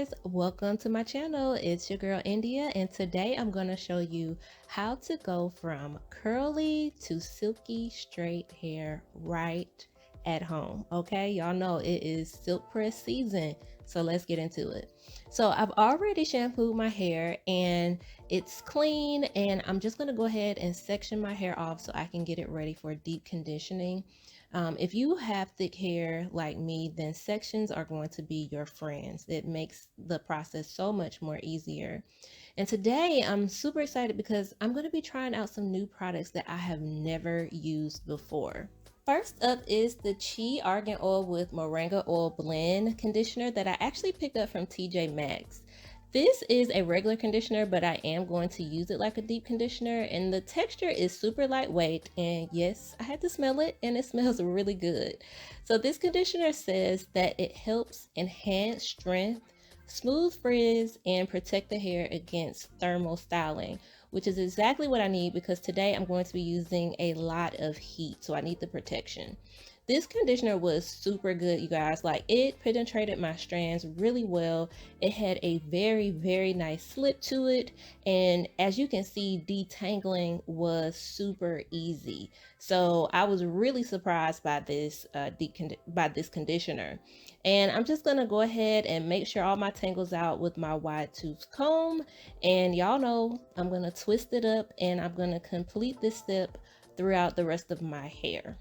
guys, welcome to my channel. It's your girl India, and today I'm going to show you how to go from curly to silky straight hair right at home. Okay, y'all know it is silk press season, so let's get into it. So I've already shampooed my hair and it's clean, and I'm just going to go ahead and section my hair off so I can get it ready for deep conditioning. If you have thick hair like me, then sections are going to be your friends. It makes the process so much more easier. And today I'm super excited because I'm going to be trying out some new products that I have never used before. First up is the Chi Argan Oil with Moringa Oil Blend conditioner that I actually picked up from TJ Maxx. This is a regular conditioner, but I am going to use it like a deep conditioner, and the texture is super lightweight, and yes, I had to smell it and it smells really good. So this conditioner says that it helps enhance strength, smooth frizz, and protect the hair against thermal styling, which is exactly what I need because today I'm going to be using a lot of heat, so I need the protection. This conditioner was super good, you guys. Like, it penetrated my strands really well. It had a very nice slip to it, and as you can see, detangling was super easy. So I was really surprised by this conditioner. And I'm just gonna go ahead and make sure all my tangles out with my wide tooth comb, and y'all know I'm gonna twist it up and I'm gonna complete this step throughout the rest of my hair.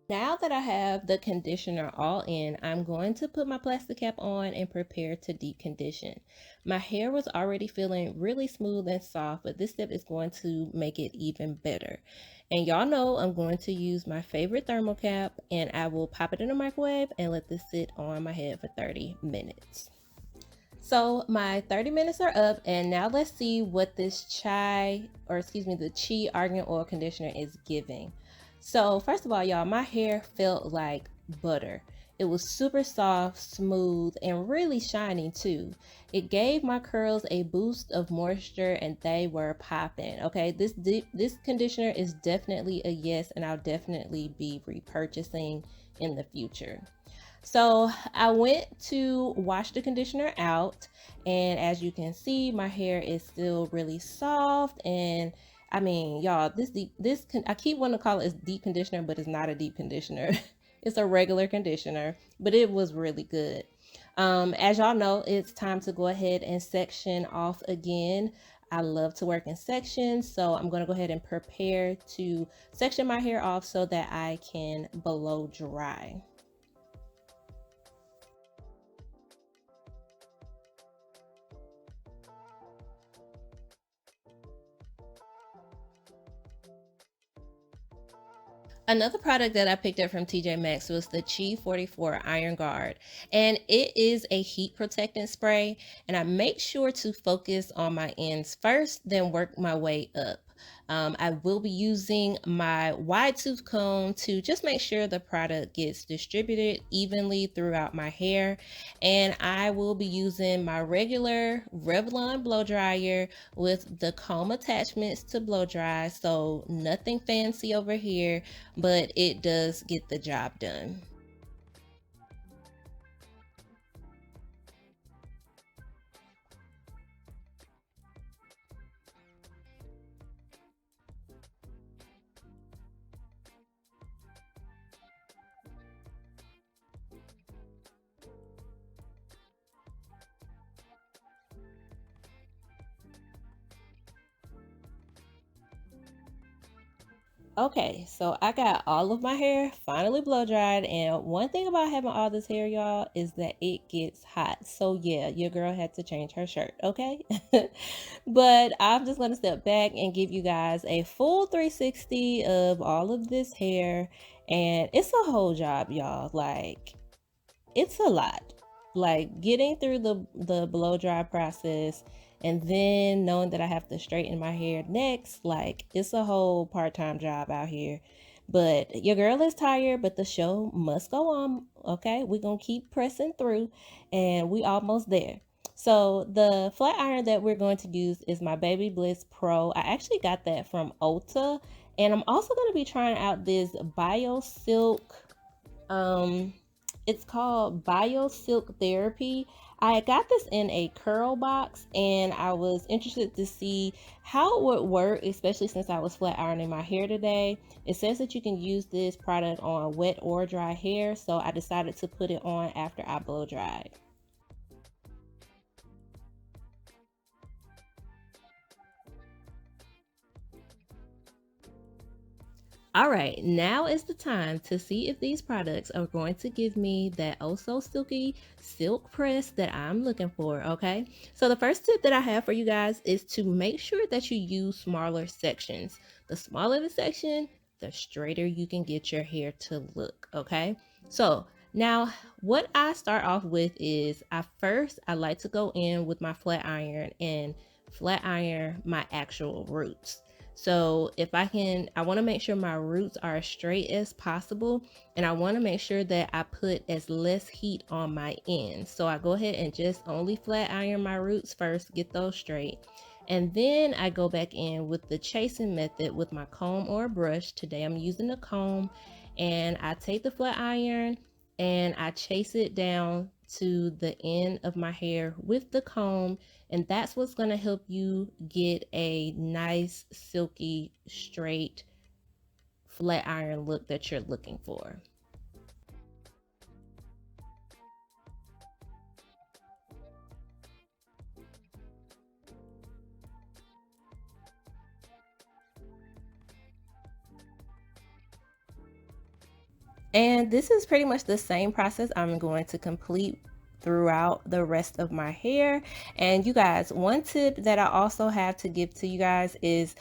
Now that I have the conditioner all in, I'm going to put my plastic cap on and prepare to deep condition. My hair was already feeling really smooth and soft, but this step is going to make it even better. And y'all know I'm going to use my favorite thermal cap, and I will pop it in the microwave and let this sit on my head for 30 minutes. So my 30 minutes are up, and now let's see what this the Chi Argan Oil Conditioner is giving. So first of all, y'all, my hair felt like butter. It was super soft, smooth, and really shiny too. It gave my curls a boost of moisture and they were popping. Okay, this conditioner is definitely a yes, and I'll definitely be repurchasing in the future. So I went to wash the conditioner out, and as you can see, my hair is still really soft. And I mean, y'all, I keep wanting to call it a deep conditioner, but it's not a deep conditioner. It's a regular conditioner, but it was really good. As y'all know, it's time to go ahead and section off again. I love to work in sections, so I'm going to go ahead and prepare to section my hair off so that I can blow dry. Another product that I picked up from TJ Maxx was the Chi 44 Iron Guard, and it is a heat protectant spray, and I make sure to focus on my ends first, then work my way up. I will be using my wide tooth comb to just make sure the product gets distributed evenly throughout my hair, and I will be using my regular Revlon blow dryer with the comb attachments to blow dry, so nothing fancy over here, but it does get the job done. Okay, so I got all of my hair finally blow dried, and one thing about having all this hair, y'all, is that it gets hot. So yeah, your girl had to change her shirt, okay? But I'm just gonna step back and give you guys a full 360 of all of this hair, and it's a whole job, y'all. Like, it's a lot. Like, getting through the blow dry process and then knowing that I have to straighten my hair next, like, it's a whole part-time job out here. But your girl is tired, but the show must go on. Okay, we're gonna keep pressing through, and we almost there. So the flat iron that we're going to use is my Babyliss Pro. I actually got that from Ulta, And I'm also going to be trying out this Bio Silk. Um, it's called Bio Silk Therapy. I got this in a curl box and I was interested to see how it would work, especially since I was flat ironing my hair today. It says that you can use this product on wet or dry hair, so I decided to put it on after I blow dried. All right, now is the time to see if these products are going to give me that oh so silky silk press that I'm looking for, okay? So the first tip that I have for you guys is to make sure that you use smaller sections. The smaller the section, the straighter you can get your hair to look, okay? So now what I start off with is I like to go in with my flat iron and flat iron my actual roots. So if I want to make sure my roots are as straight as possible, and I want to make sure that I put as less heat on my ends. So I go ahead and just only flat iron my roots first, get those straight. And then I go back in with the chasing method with my comb or brush. Today I'm using a comb, and I take the flat iron and I chase it down to the end of my hair with the comb, and that's what's going to help you get a nice silky straight flat iron look that you're looking for. And this is pretty much the same process I'm going to complete throughout the rest of my hair. And you guys, one tip that I also have to give to you guys is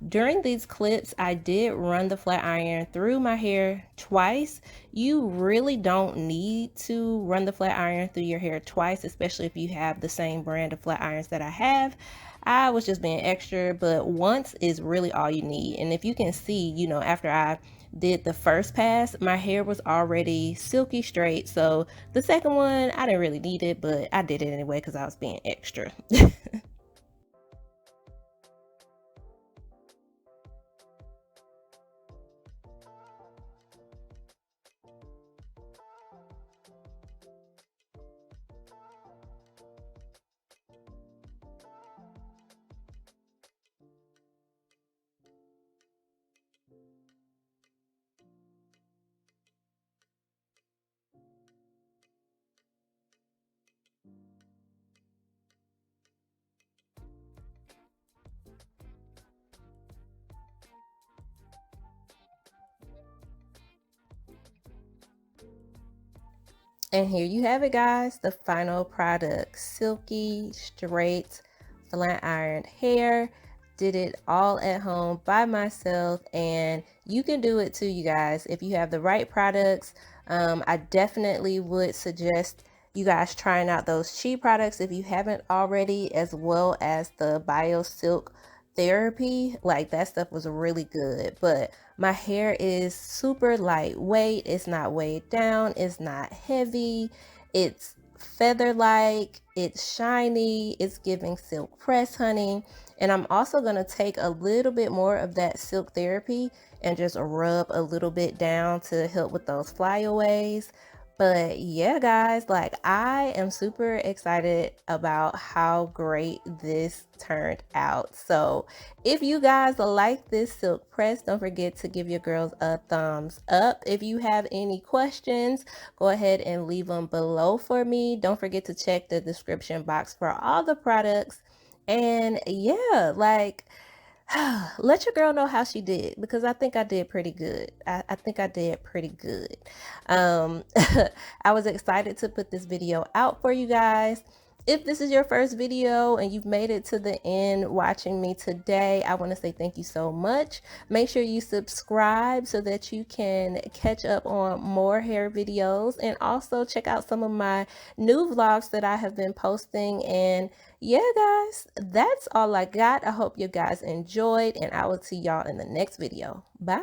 during these clips, I did run the flat iron through my hair twice. You really don't need to run the flat iron through your hair twice, especially if you have the same brand of flat irons that I have. I was just being extra, but once is really all you need. And if you can see, after I did the first pass, my hair was already silky straight. So the second one, I didn't really need it, but I did it anyway because I was being extra. And here you have it, guys, the final product. Silky, straight, flat ironed hair. Did it all at home by myself, and you can do it too, you guys, if you have the right products. I definitely would suggest you guys trying out those cheap products if you haven't already, as well as the Bio Silk Therapy. Like, that stuff was really good. But my hair is super lightweight. It's not weighed down. It's not heavy. It's feather like. It's shiny. It's giving silk press, honey. And I'm also going to take a little bit more of that silk therapy and just rub a little bit down to help with those flyaways. But yeah, guys, like, I am super excited about how great this turned out. So if you guys like this silk press, don't forget to give your girls a thumbs up. If you have any questions, go ahead and leave them below for me. Don't forget to check the description box for all the products. And yeah, like, let your girl know how she did, because I think I did pretty good. I think I did pretty good. Um, I was excited to put this video out for you guys. If this is your first video and you've made it to the end watching me today, I want to say thank you so much. Make sure you subscribe so that you can catch up on more hair videos, and also check out some of my new vlogs that I have been posting. And yeah, guys, that's all I got. I hope you guys enjoyed, and I will see y'all in the next video. Bye.